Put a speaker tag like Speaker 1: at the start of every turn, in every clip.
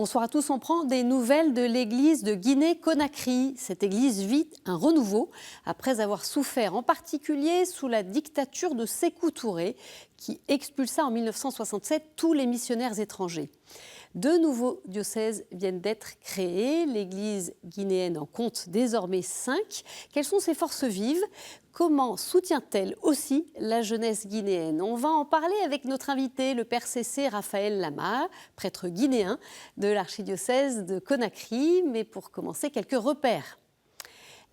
Speaker 1: Bonsoir à tous. On prend des nouvelles de l'église de Guinée-Conakry. Cette église vit un renouveau après avoir souffert en particulier sous la dictature de Sékou Touré qui expulsa en 1967 tous les missionnaires étrangers. Deux nouveaux diocèses viennent d'être créés. L'église guinéenne en compte désormais 5. Quelles sont ses forces vives ? Comment soutient-elle aussi la jeunesse guinéenne ? On va en parler avec notre invité, le père Cessé Raphaël Lama, prêtre guinéen de l'archidiocèse de Conakry. Mais pour commencer, quelques repères.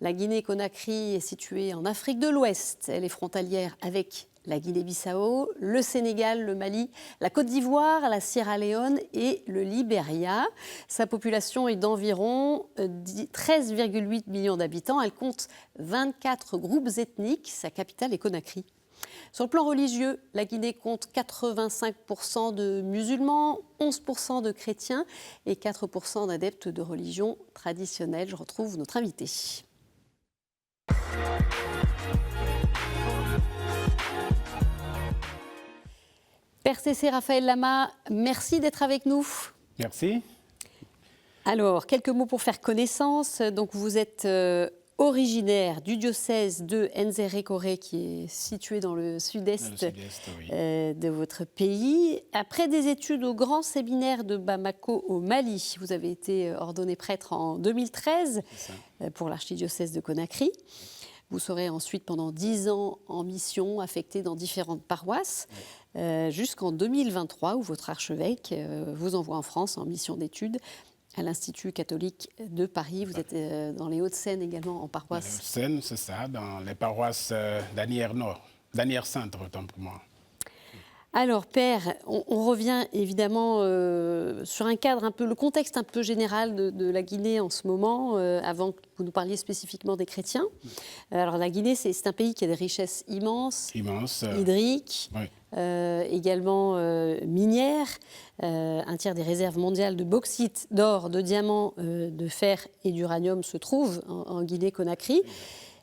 Speaker 1: La Guinée-Conakry est située en Afrique de l'Ouest. Elle est frontalière avec la Guinée-Bissau, le Sénégal, le Mali, la Côte d'Ivoire, la Sierra Leone et le Libéria. Sa population est d'environ 13,8 millions d'habitants. Elle compte 24 groupes ethniques. Sa capitale est Conakry. Sur le plan religieux, la Guinée compte 85% de musulmans, 11% de chrétiens et 4% d'adeptes de religion traditionnelle. Je retrouve notre invité. Père Cessé Raphaël Lama, merci d'être avec nous.
Speaker 2: Merci.
Speaker 1: Alors, quelques mots pour faire connaissance. Donc, vous êtes originaire du diocèse de Nzérékoré, qui est situé dans le sud-est de votre pays. Après des études au grand séminaire de Bamako au Mali, vous avez été ordonné prêtre en 2013 pour l'archidiocèse de Conakry. Vous serez ensuite pendant 10 ans en mission, affecté dans différentes paroisses, jusqu'en 2023, où votre archevêque vous envoie en France en mission d'études à l'Institut catholique de Paris. Vous êtes dans les Hauts-de-Seine également, en paroisse.
Speaker 2: Les Hauts-de-Seine, c'est ça, dans les paroisses d'Anières-Nord, d'Anières-Centre, autant pour moi.
Speaker 1: Alors, Père, on revient évidemment sur un cadre un peu, le contexte un peu général de la Guinée en ce moment, avant que vous nous parliez spécifiquement des chrétiens. Alors, la Guinée, c'est un pays qui a des richesses immenses, hydriques, également minières. Un tiers des réserves mondiales de bauxite, d'or, de diamants, de fer et d'uranium se trouvent en Guinée-Conakry.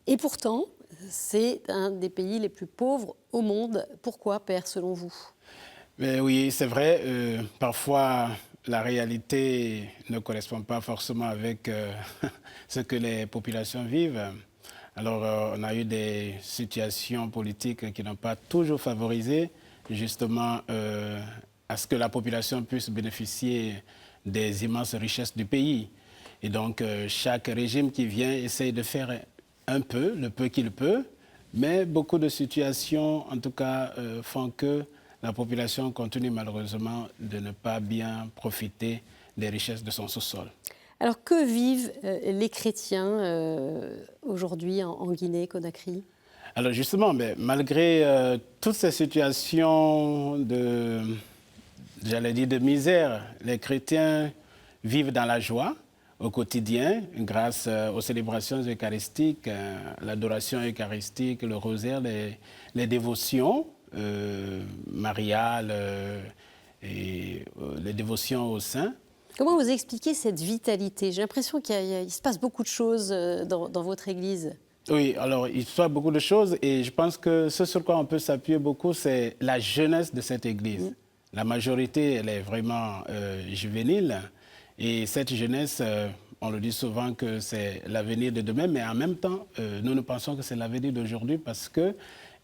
Speaker 1: Et pourtant, c'est un des pays les plus pauvres au monde. Pourquoi, Père, selon vous ?
Speaker 2: Mais oui, c'est vrai. Parfois, la réalité ne correspond pas forcément avec ce que les populations vivent. Alors, on a eu des situations politiques qui n'ont pas toujours favorisé, justement, à ce que la population puisse bénéficier des immenses richesses du pays. Et donc, chaque régime qui vient essaye de faire un peu, le peu qu'il peut, mais beaucoup de situations, en tout cas, font que la population continue malheureusement de ne pas bien profiter des richesses de son sous-sol.
Speaker 1: Alors, que vivent les chrétiens aujourd'hui en Guinée-Conakry ?
Speaker 2: Alors justement, mais malgré toutes ces situations de misère, les chrétiens vivent dans la joie au quotidien, grâce aux célébrations eucharistiques, l'adoration eucharistique, le rosaire, les dévotions mariales et les dévotions aux saints.
Speaker 1: Comment vous expliquez cette vitalité ? J'ai l'impression qu'il se passe beaucoup de choses dans votre église.
Speaker 2: Oui, alors il se passe beaucoup de choses et je pense que ce sur quoi on peut s'appuyer beaucoup, c'est la jeunesse de cette église. La majorité, elle est vraiment juvénile. Et cette jeunesse, on le dit souvent que c'est l'avenir de demain, mais en même temps, nous pensons que c'est l'avenir d'aujourd'hui parce que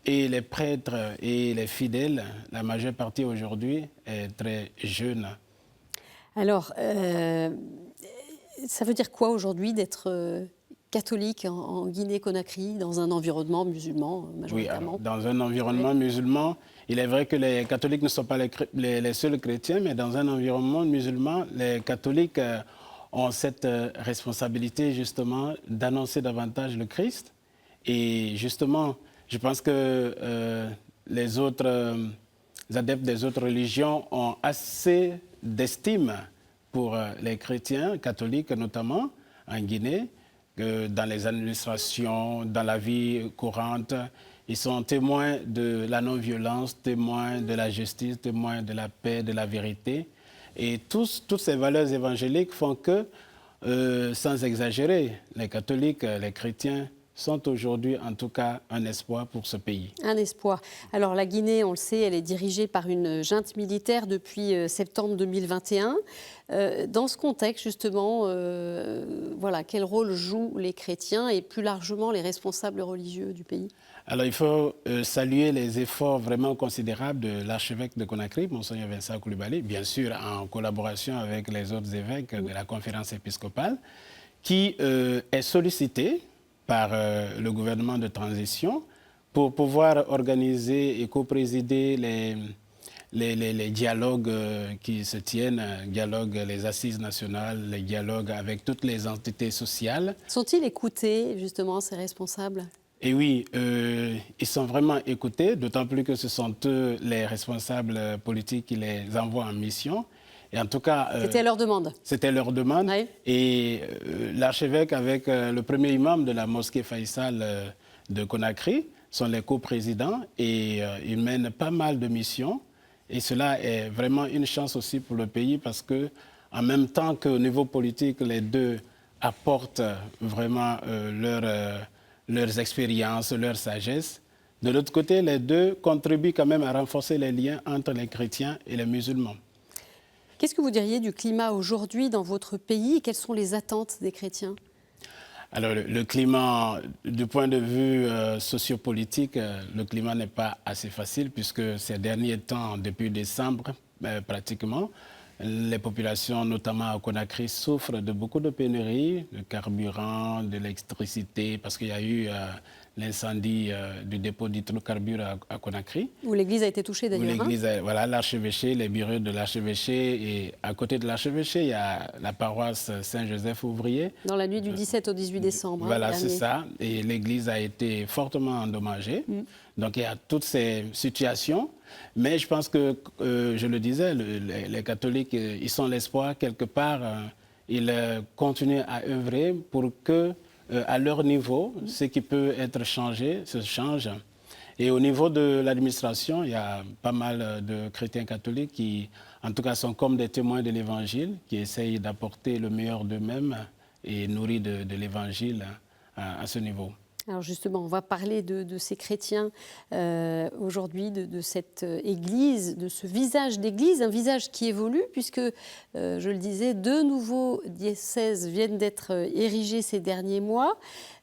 Speaker 2: et les prêtres et les fidèles, la majeure partie aujourd'hui est très jeune.
Speaker 1: Alors, ça veut dire quoi aujourd'hui d'être catholique en Guinée-Conakry, dans un environnement musulman majoritairement ?
Speaker 2: Oui, dans un environnement musulman, il est vrai que les catholiques ne sont pas les seuls chrétiens, mais dans un environnement musulman, les catholiques ont cette responsabilité justement d'annoncer davantage le Christ. Et justement, je pense que les autres adeptes des autres religions ont assez d'estime pour les chrétiens catholiques, notamment en Guinée, dans les administrations, dans la vie courante. Ils sont témoins de la non-violence, témoins de la justice, témoins de la paix, de la vérité. Et toutes ces valeurs évangéliques font que, sans exagérer, les catholiques, les chrétiens sont aujourd'hui en tout cas un espoir pour ce pays.
Speaker 1: Un espoir. Alors la Guinée, on le sait, elle est dirigée par une junte militaire depuis septembre 2021. Dans ce contexte, justement, voilà, quel rôle jouent les chrétiens et plus largement les responsables religieux du pays?
Speaker 2: Alors il faut saluer les efforts vraiment considérables de l'archevêque de Conakry, Monseigneur Vincent Coulibaly, bien sûr en collaboration avec les autres évêques de la conférence épiscopale, qui est sollicité par le gouvernement de transition pour pouvoir organiser et co-présider les dialogues qui se tiennent, les assises nationales, les dialogues avec toutes les entités sociales.
Speaker 1: Sont-ils écoutés, justement, ces responsables?
Speaker 2: Et oui, ils sont vraiment écoutés, d'autant plus que ce sont eux les responsables politiques qui les envoient en mission. Et en tout cas,
Speaker 1: c'était leur demande.
Speaker 2: C'était leur demande.
Speaker 1: Oui.
Speaker 2: Et l'archevêque avec le premier imam de la mosquée Faïsal de Conakry sont les coprésidents et ils mènent pas mal de missions. Et cela est vraiment une chance aussi pour le pays parce que, en même temps qu'au niveau politique, les deux apportent vraiment leurs expériences, leur sagesse. De l'autre côté, les deux contribuent quand même à renforcer les liens entre les chrétiens et les musulmans.
Speaker 1: Qu'est-ce que vous diriez du climat aujourd'hui dans votre pays et quelles sont les attentes des chrétiens?
Speaker 2: Alors, le climat, du point de vue sociopolitique, le climat n'est pas assez facile puisque ces derniers temps, depuis décembre pratiquement, les populations, notamment à Conakry, souffrent de beaucoup de pénuries, de carburant, d'électricité, parce qu'il y a eu l'incendie du dépôt d'hydrocarbures à Conakry.
Speaker 1: Où l'église a été touchée d'ailleurs.
Speaker 2: L'église, voilà, l'archevêché, les bureaux de l'archevêché. Et à côté de l'archevêché, il y a la paroisse Saint-Joseph-Ouvrier.
Speaker 1: Dans la nuit du 17 au 18 décembre.
Speaker 2: Voilà, c'est ça. Et l'église a été fortement endommagée. Donc il y a toutes ces situations. Mais je pense que, je le disais, les catholiques, ils sont l'espoir quelque part. Ils continuent à œuvrer pour que, à leur niveau, ce qui peut être changé se change. Et au niveau de l'administration, il y a pas mal de chrétiens catholiques qui, en tout cas, sont comme des témoins de l'Évangile, qui essayent d'apporter le meilleur d'eux-mêmes et nourris de l'Évangile à ce niveau.
Speaker 1: Alors justement, on va parler de ces chrétiens aujourd'hui, de cette église, de ce visage d'église, un visage qui évolue puisque, je le disais, 2 nouveaux diocèses viennent d'être érigés ces derniers mois,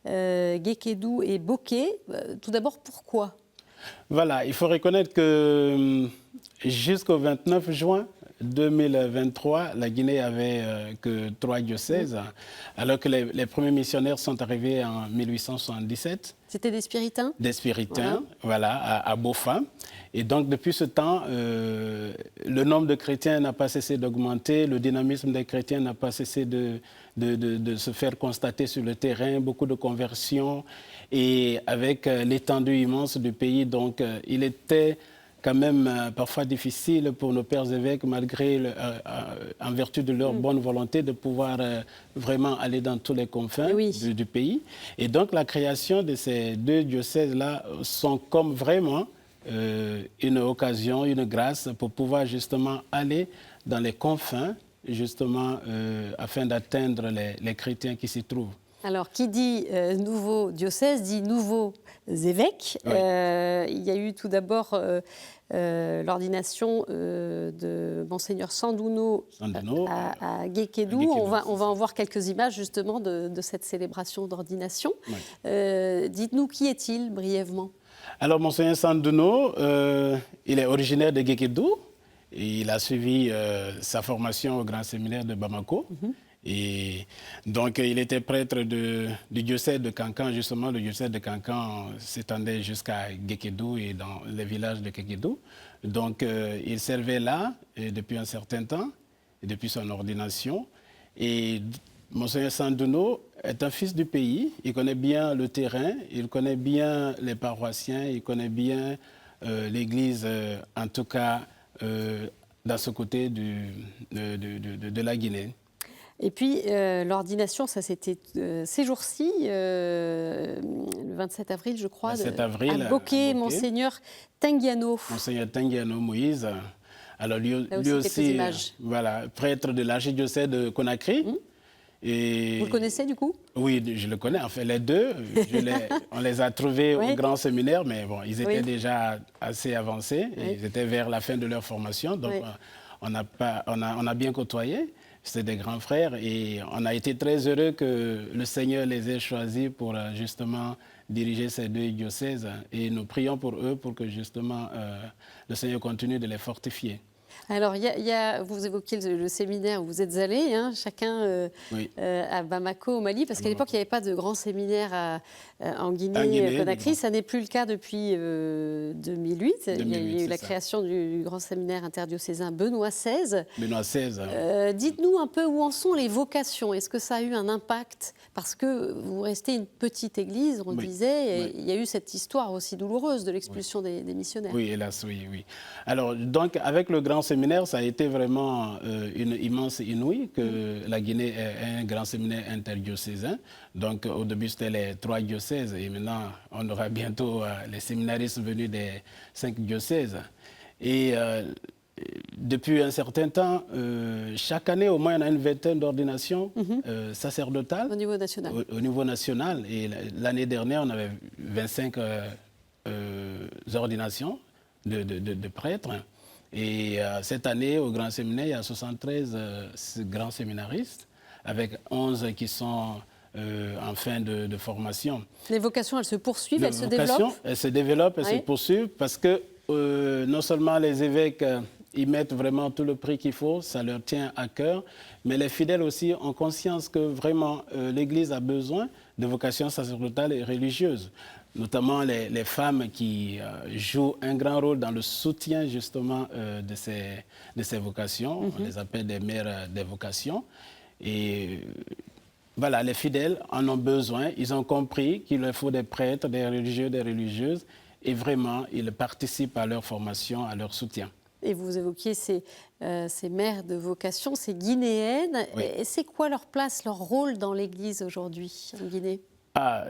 Speaker 1: Guékédou et Boké. Tout d'abord, pourquoi?
Speaker 2: Voilà, il faut reconnaître que jusqu'au 29 juin 2023, la Guinée avait que 3 diocèses, alors que les premiers missionnaires sont arrivés en 1877.
Speaker 1: C'était des spiritains? Des
Speaker 2: spiritains, voilà, à Bofa. Et donc, depuis ce temps, le nombre de chrétiens n'a pas cessé d'augmenter, le dynamisme des chrétiens n'a pas cessé de se faire constater sur le terrain, beaucoup de conversions. Et avec l'étendue immense du pays, donc, il était quand même parfois difficile pour nos pères évêques, malgré, en vertu de leur bonne volonté, de pouvoir vraiment aller dans tous les confins du pays. Et donc la création de ces 2 diocèses-là sont comme vraiment une occasion, une grâce pour pouvoir justement aller dans les confins, justement afin d'atteindre les chrétiens qui s'y trouvent.
Speaker 1: Alors, qui dit nouveau diocèse dit nouveaux évêques. Oui. Il y a eu tout d'abord l'ordination de Monseigneur Sandouno à Guékédou. On va en voir quelques images justement de cette célébration d'ordination. Oui. Dites-nous, qui est-il brièvement?
Speaker 2: Alors, Monseigneur Sandouno, il est originaire de Guékédou. Il a suivi sa formation au Grand Séminaire de Bamako. Et donc, il était prêtre du diocèse de Kankan. Justement, le diocèse de Kankan s'étendait jusqu'à Guékédou et dans les villages de Guékédou. Donc, il servait là depuis un certain temps, depuis son ordination. Et Monseigneur Sandouno est un fils du pays. Il connaît bien le terrain, il connaît bien les paroissiens, il connaît bien l'Église, en tout cas, dans ce côté de la Guinée.
Speaker 1: Et puis, l'ordination, ça c'était ces jours-ci, le 27 avril, je crois,
Speaker 2: 27 avril,
Speaker 1: à Boké, Monseigneur Tengiano.
Speaker 2: Monseigneur Tengiano Moïse. Alors lui aussi, voilà, prêtre de l'archidiocèse de Conakry.
Speaker 1: Vous le connaissez du coup?
Speaker 2: Oui, je le connais. En fait, les deux, on les a trouvés
Speaker 1: Oui.
Speaker 2: au grand séminaire, mais bon, ils étaient
Speaker 1: Oui.
Speaker 2: déjà assez avancés. Et
Speaker 1: Oui.
Speaker 2: ils étaient vers la fin de leur formation. Donc,
Speaker 1: Oui.
Speaker 2: on a bien côtoyé. C'était des grands frères et on a été très heureux que le Seigneur les ait choisis pour justement diriger ces deux diocèses. Et nous prions pour eux pour que justement le Seigneur continue de les fortifier.
Speaker 1: Alors, vous évoquiez le séminaire où vous êtes allés, hein, chacun
Speaker 2: Oui.
Speaker 1: à Bamako, au Mali, parce qu'à l'époque, il n'y avait pas de grand séminaire en
Speaker 2: En
Speaker 1: Guinée,
Speaker 2: Guinée,
Speaker 1: Conakry.
Speaker 2: bon.
Speaker 1: Ça n'est plus le cas depuis 2008. Il y a
Speaker 2: 2008,
Speaker 1: eu
Speaker 2: c'est
Speaker 1: la
Speaker 2: ça.
Speaker 1: création du grand séminaire interdiocésain Benoît XVI.
Speaker 2: Benoît XVI.
Speaker 1: Dites-nous un peu où en sont les vocations. Est-ce que ça a eu un impact? Parce que vous restez une petite église, on le
Speaker 2: Oui.
Speaker 1: disait, et
Speaker 2: Oui.
Speaker 1: il y a eu cette histoire aussi douloureuse de l'expulsion des missionnaires.
Speaker 2: Oui, hélas, oui, oui. Alors, donc, avec le grand séminaire, ça a été vraiment une immense inouïe que la Guinée ait un grand séminaire interdiocésain. Donc, au début, c'était les 3 diocèses et maintenant, on aura bientôt les séminaristes venus des 5 diocèses. Et depuis un certain temps, chaque année, au moins, on a une vingtaine d'ordinations sacerdotales
Speaker 1: Au niveau national.
Speaker 2: au niveau national. Et l'année dernière, on avait 25 ordinations de prêtres. Et cette année, au Grand Séminaire, il y a 73 grands séminaristes, avec 11 qui sont en fin de formation.
Speaker 1: Les vocations, elles se poursuivent, elles se
Speaker 2: vocations,
Speaker 1: développent.
Speaker 2: elles se développent, elles
Speaker 1: Oui.
Speaker 2: se poursuivent, parce que non seulement les évêques ils mettent vraiment tout le prix qu'il faut, ça leur tient à cœur, mais les fidèles aussi ont conscience que vraiment l'Église a besoin de vocations sacerdotales et religieuses, notamment les femmes qui jouent un grand rôle dans le soutien justement de ces vocations. On les appelle des mères des vocations. Et voilà, les fidèles en ont besoin, ils ont compris qu'il leur faut des prêtres, des religieux, des religieuses, et vraiment, ils participent à leur formation, à leur soutien.
Speaker 1: Et vous évoquiez ces mères de vocation, ces Guinéennes.
Speaker 2: Oui.
Speaker 1: Et c'est quoi leur place, leur rôle dans l'Église aujourd'hui en Guinée?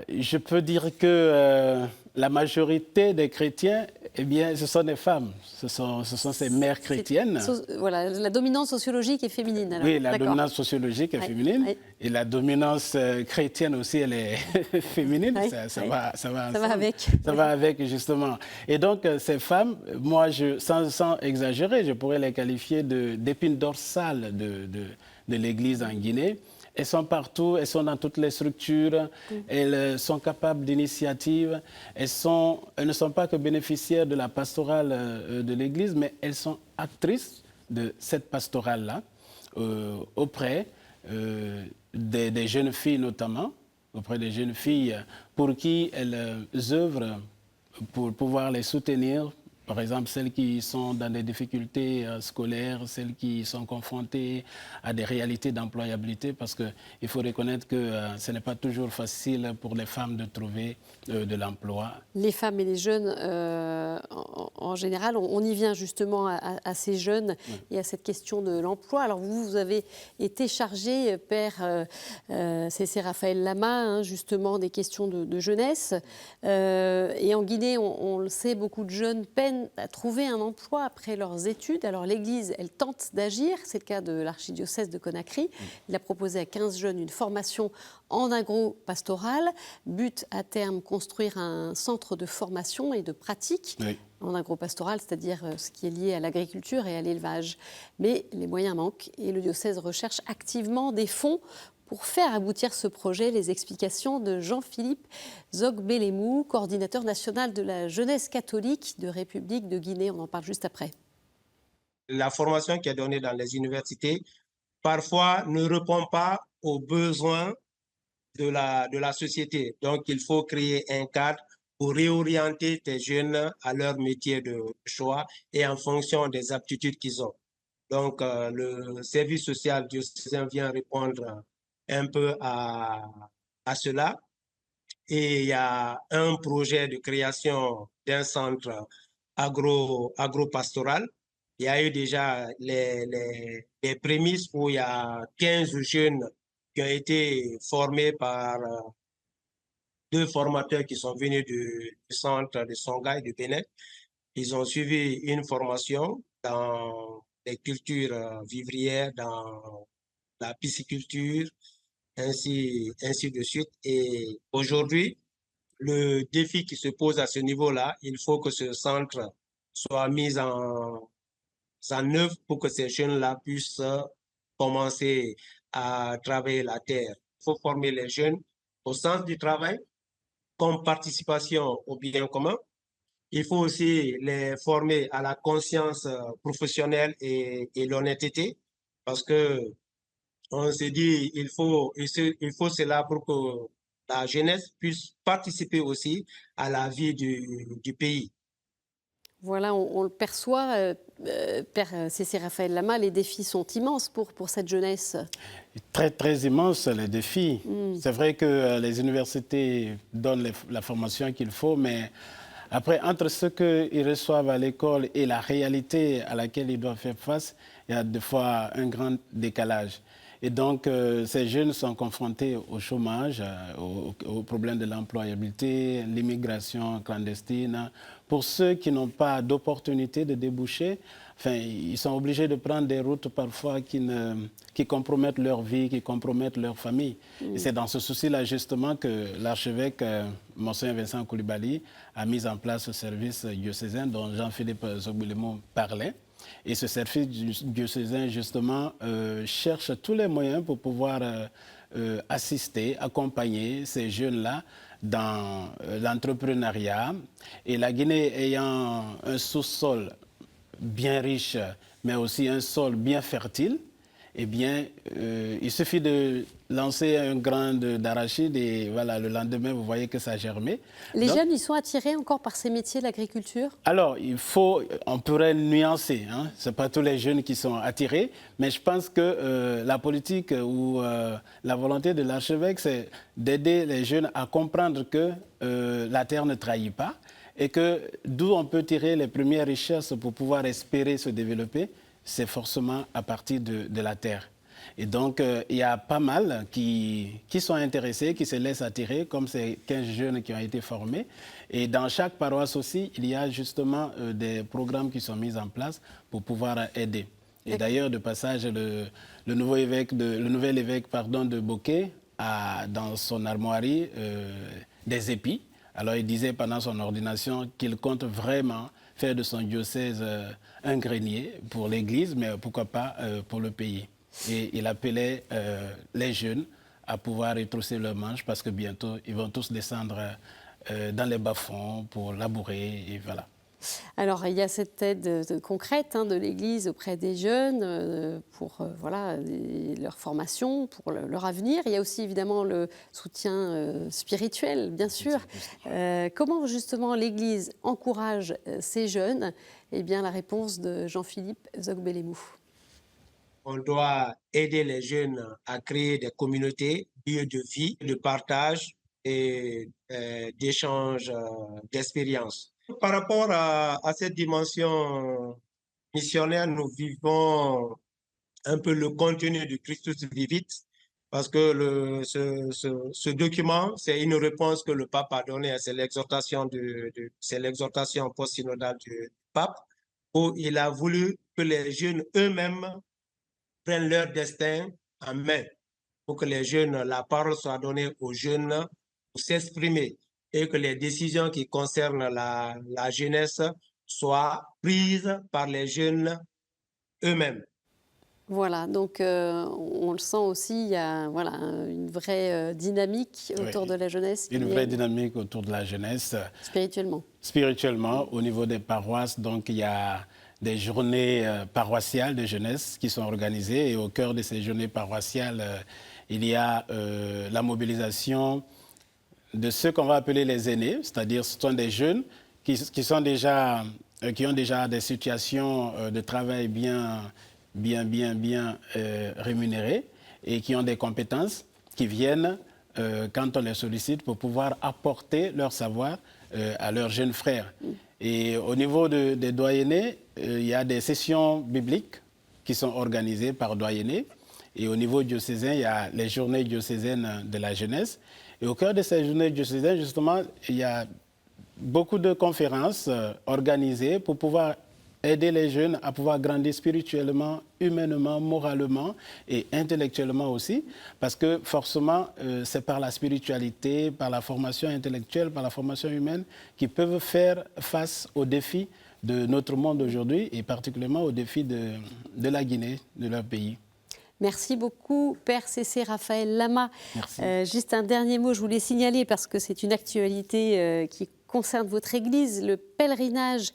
Speaker 2: Je peux dire que la majorité des chrétiens, eh bien, ce sont des femmes. Ce sont ces mères chrétiennes.
Speaker 1: Voilà, la dominance sociologique est féminine. Alors.
Speaker 2: Oui, la
Speaker 1: D'accord.
Speaker 2: dominance sociologique est féminine.
Speaker 1: Oui.
Speaker 2: Et la dominance chrétienne aussi, elle est féminine.
Speaker 1: Oui,
Speaker 2: Ça
Speaker 1: oui.
Speaker 2: va
Speaker 1: Ça va
Speaker 2: ensemble.
Speaker 1: avec.
Speaker 2: Ça va avec, justement. Et donc, ces femmes, moi, sans exagérer, je pourrais les qualifier d'épines dorsales de l'Église en Guinée. Elles sont partout, elles sont dans toutes les structures, elles sont capables d'initiatives, elles ne sont pas que bénéficiaires de la pastorale de l'Église, mais elles sont actrices de cette pastorale-là auprès des jeunes filles notamment, auprès des jeunes filles pour qui elles œuvrent pour pouvoir les soutenir. Par exemple, celles qui sont dans des difficultés scolaires, celles qui sont confrontées à des réalités d'employabilité, parce qu'il faut reconnaître que ce n'est pas toujours facile pour les femmes de trouver de l'emploi.
Speaker 1: Les femmes et les jeunes, en général, on y vient justement à ces jeunes et à cette question de l'emploi. Alors vous avez été chargé, Père C.C. Raphaël Lama, hein, justement des questions de jeunesse. Et en Guinée, on le sait, beaucoup de jeunes peinent à trouver un emploi après leurs études. Alors l'Église, elle tente d'agir. C'est le cas de l'archidiocèse de Conakry. Il a proposé à 15 jeunes une formation en agro-pastoral. But à terme, construire un centre de formation et de pratique en agro-pastoral, c'est-à-dire ce qui est lié à l'agriculture et à l'élevage. Mais les moyens manquent et le diocèse recherche activement des fonds pour faire aboutir ce projet. Les explications de Jean-Philippe Zogbelemou, coordinateur national de la jeunesse catholique de République de Guinée. On en parle juste après.
Speaker 3: La formation qui est donnée dans les universités, parfois, ne répond pas aux besoins de la société. Donc, il faut créer un cadre pour réorienter ces jeunes à leur métier de choix et en fonction des aptitudes qu'ils ont. Donc, le service social diocésain vient répondre un peu à cela. Et il y a un projet de création d'un centre agro-pastoral. Il y a eu déjà les prémices où il y a 15 jeunes qui ont été formés par 2 formateurs qui sont venus du centre de Songhai et de Bénin. Ils ont suivi une formation dans les cultures vivrières, dans la pisciculture, ainsi de suite. Et aujourd'hui, le défi qui se pose à ce niveau-là, il faut que ce centre soit mis en œuvre pour que ces jeunes-là puissent commencer à travailler la terre. Il faut former les jeunes au sens du travail, comme participation au bien commun. Il faut aussi les former à la conscience professionnelle et l'honnêteté, parce que on se dit il faut cela pour que la jeunesse puisse participer aussi à la vie du pays.
Speaker 1: Voilà, on le perçoit, Père C.C. Raphaël Lama, les défis sont immenses pour cette jeunesse.
Speaker 2: Très, très immense, les défis. C'est vrai que les universités donnent la formation qu'il faut, mais après, entre ce qu'ils reçoivent à l'école et la réalité à laquelle ils doivent faire face, il y a des fois un grand décalage. Et donc, ces jeunes sont confrontés au chômage, au problème de l'employabilité, l'immigration clandestine. Pour ceux qui n'ont pas d'opportunité de déboucher, enfin, ils sont obligés de prendre des routes parfois qui compromettent leur vie, qui compromettent leur famille. Et c'est dans ce souci-là, justement, que l'archevêque, Monseigneur Vincent Coulibaly, a mis en place ce service diocésain dont Jean-Philippe Zogboulemo parlait. Et ce service diocésain, justement, cherche tous les moyens pour pouvoir assister, accompagner ces jeunes-là dans l'entrepreneuriat. Et la Guinée ayant un sous-sol bien riche, mais aussi un sol bien fertile, eh bien, il suffit de lancer un grain d'arachide et voilà, le lendemain, vous voyez que ça a germé.
Speaker 1: Les jeunes, ils sont attirés encore par ces métiers de l'agriculture?
Speaker 2: Alors, on pourrait nuancer, hein. Ce n'est pas tous les jeunes qui sont attirés, mais je pense que la politique ou la volonté de l'archevêque, c'est d'aider les jeunes à comprendre que la terre ne trahit pas et que d'où on peut tirer les premières richesses pour pouvoir espérer se développer, c'est forcément à partir de la terre. Et donc, il y a pas mal qui sont intéressés, qui se laissent attirer, comme ces 15 jeunes qui ont été formés. Et dans chaque paroisse aussi, il y a justement des programmes qui sont mis en place pour pouvoir aider. Et d'ailleurs, de passage, le nouvel évêque de Bokeh a dans son armoirie des épis. Alors, il disait pendant son ordination qu'il compte vraiment faire de son diocèse un grenier pour l'Église, mais pourquoi pas pour le pays. Et il appelait les jeunes à pouvoir retrousser leurs manches parce que bientôt, ils vont tous descendre dans les bas-fonds pour labourer et voilà.
Speaker 1: Alors, il y a cette aide concrète de l'Église auprès des jeunes pour voilà, leur formation, pour leur avenir. Il y a aussi évidemment le soutien spirituel, bien sûr. Comment justement l'Église encourage ces jeunes? Eh bien, la réponse de Jean-Philippe Zogboulemo.
Speaker 3: On doit aider les jeunes à créer des communautés, lieux de vie, de partage et d'échange d'expériences. Par rapport à cette dimension missionnaire, nous vivons un peu le contenu du Christus Vivit, parce que ce document, c'est une réponse que le pape a donnée, c'est l'exhortation post-synodale du pape, où il a voulu que les jeunes eux-mêmes prennent leur destin en main, pour que les jeunes, la parole soit donnée aux jeunes pour s'exprimer et que les décisions qui concernent la jeunesse soient prises par les jeunes eux-mêmes.
Speaker 1: Voilà, donc on le sent aussi, il y a voilà, une vraie dynamique autour de la jeunesse.
Speaker 2: Une vraie dynamique autour de la jeunesse.
Speaker 1: Spirituellement.
Speaker 2: Spirituellement, au niveau des paroisses, donc il y a des journées paroissiales de jeunesse qui sont organisées et au cœur de ces journées paroissiales, il y a la mobilisation de ceux qu'on va appeler les aînés, c'est-à-dire ce sont des jeunes qui ont déjà des situations de travail bien rémunérées et qui ont des compétences qui viennent quand on les sollicite pour pouvoir apporter leur savoir à leurs jeunes frères. Et au niveau des doyennés, il y a des sessions bibliques qui sont organisées par doyennés. Et au niveau diocésain, il y a les journées diocésaines de la jeunesse. Et au cœur de ces journées diocésaines, justement, il y a beaucoup de conférences organisées pour pouvoir aider les jeunes à pouvoir grandir spirituellement, humainement, moralement et intellectuellement aussi, parce que forcément, c'est par la spiritualité, par la formation intellectuelle, par la formation humaine qu'ils peuvent faire face aux défis de notre monde aujourd'hui et particulièrement aux défis de la Guinée, de leur pays.
Speaker 1: Merci beaucoup, Père C.C. Raphaël Lama. Juste un dernier mot, je voulais signaler, parce que c'est une actualité qui concerne votre église, le pèlerinage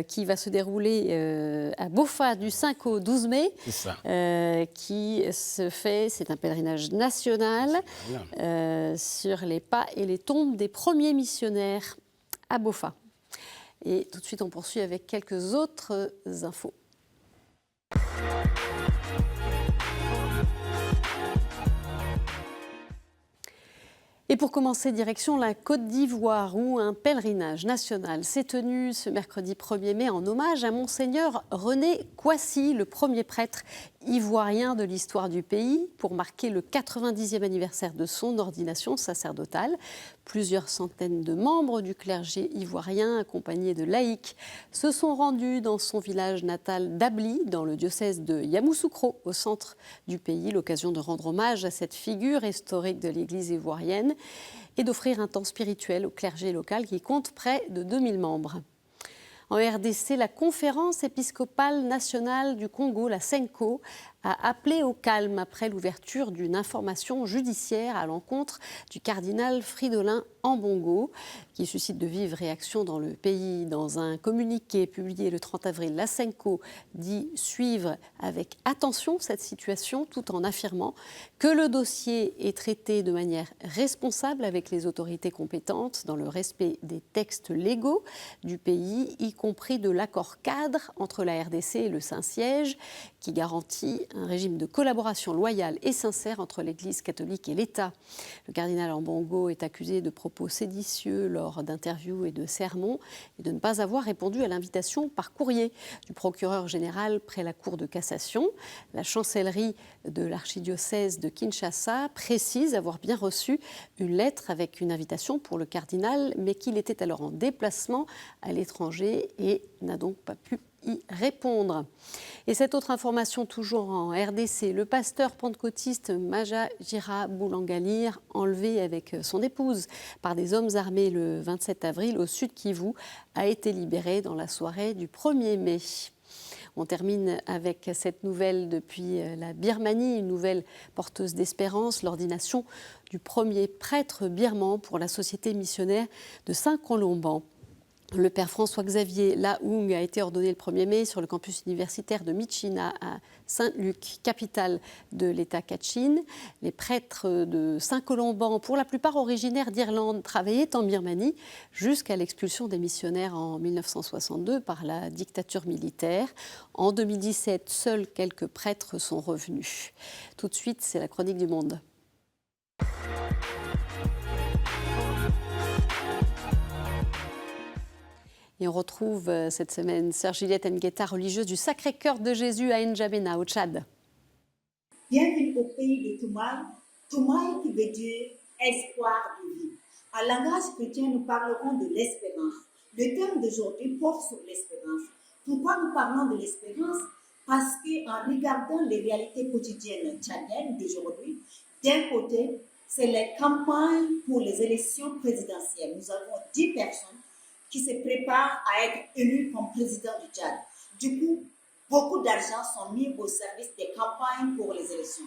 Speaker 1: qui va se dérouler à Bofa du 5 au 12 mai, qui se fait, c'est un pèlerinage national sur les pas et les tombes des premiers missionnaires à Bofa. Et tout de suite, on poursuit avec quelques autres infos. Et pour commencer, direction la Côte d'Ivoire, où un pèlerinage national s'est tenu ce mercredi 1er mai en hommage à Monseigneur René Kouassi, le premier prêtre ivoirien de l'histoire du pays, pour marquer le 90e anniversaire de son ordination sacerdotale. Plusieurs centaines de membres du clergé ivoirien, accompagnés de laïcs, se sont rendus dans son village natal d'Abli, dans le diocèse de Yamoussoukro, au centre du pays, l'occasion de rendre hommage à cette figure historique de l'Église ivoirienne et d'offrir un temps spirituel au clergé local qui compte près de 2000 membres. En RDC, la conférence épiscopale nationale du Congo, la CENCO, a appelé au calme après l'ouverture d'une information judiciaire à l'encontre du cardinal Fridolin Ambongo, qui suscite de vives réactions dans le pays. Dans un communiqué publié le 30 avril, la CENCO dit suivre avec attention cette situation tout en affirmant que le dossier est traité de manière responsable avec les autorités compétentes dans le respect des textes légaux du pays, y compris de l'accord cadre entre la RDC et le Saint-Siège, qui garantit un régime de collaboration loyale et sincère entre l'Église catholique et l'État. Le cardinal Ambongo est accusé de propos séditieux lors d'interviews et de sermons et de ne pas avoir répondu à l'invitation par courrier du procureur général près la Cour de cassation. La chancellerie de l'archidiocèse de Kinshasa précise avoir bien reçu une lettre avec une invitation pour le cardinal, mais qu'il était alors en déplacement à l'étranger et n'a donc pas pu y répondre. Et cette autre information, toujours en RDC, le pasteur pentecôtiste Maja Jira Boulangalir, enlevé avec son épouse par des hommes armés le 27 avril au sud Kivu, a été libéré dans la soirée du 1er mai. On termine avec cette nouvelle depuis la Birmanie, une nouvelle porteuse d'espérance, l'ordination du premier prêtre birman pour la société missionnaire de Saint-Colomban. Le père François-Xavier Lahoung a été ordonné le 1er mai sur le campus universitaire de Michina à Saint-Luc, capitale de l'État Kachin. Les prêtres de Saint-Colomban, pour la plupart originaires d'Irlande, travaillaient en Birmanie jusqu'à l'expulsion des missionnaires en 1962 par la dictature militaire. En 2017, seuls quelques prêtres sont revenus. Tout de suite, c'est la chronique du Monde. Et on retrouve cette semaine Sœur Juliette Ngueta, religieuse du Sacré-Cœur de Jésus à N'Djamena, au Tchad.
Speaker 4: Bienvenue au pays de Toumaï, Toumaï qui veut dire espoir de vie. En langage chrétien, nous parlerons de l'espérance. Le thème d'aujourd'hui porte sur l'espérance. Pourquoi nous parlons de l'espérance? Parce qu'en regardant les réalités quotidiennes tchadiennes d'aujourd'hui, d'un côté, c'est les campagnes pour les élections présidentielles. Nous avons 10 personnes qui se préparent à être élus comme président du Tchad. Du coup, beaucoup d'argent sont mis au service des campagnes pour les élections.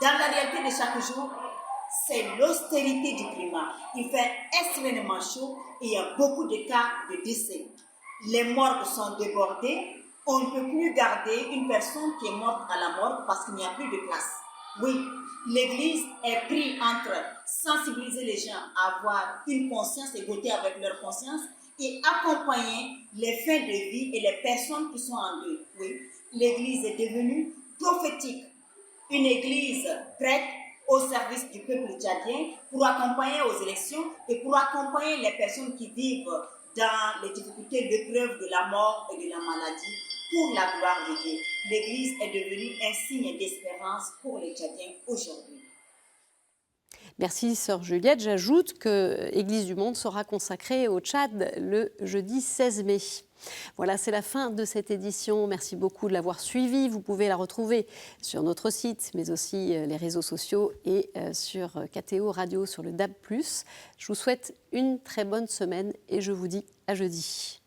Speaker 4: Dans la réalité de chaque jour, c'est l'austérité du climat. Il fait extrêmement chaud et il y a beaucoup de cas de décès. Les morgues sont débordées. On ne peut plus garder une personne qui est morte à la morgue parce qu'il n'y a plus de place. Oui, l'Église est prise entre sensibiliser les gens à avoir une conscience et voter avec leur conscience et accompagner les fins de vie et les personnes qui sont en deuil. Oui, l'Église est devenue prophétique, une Église prête au service du peuple tchadien pour accompagner aux élections et pour accompagner les personnes qui vivent dans les difficultés, l'épreuve de la mort et de la maladie pour la gloire de Dieu. L'Église est devenue un signe d'espérance pour les Tchadiens aujourd'hui.
Speaker 1: Merci sœur Juliette. J'ajoute que Église du Monde sera consacrée au Tchad le jeudi 16 mai. Voilà, c'est la fin de cette édition. Merci beaucoup de l'avoir suivie. Vous pouvez la retrouver sur notre site, mais aussi les réseaux sociaux et sur KTO Radio, sur le DAB+. Je vous souhaite une très bonne semaine et je vous dis à jeudi.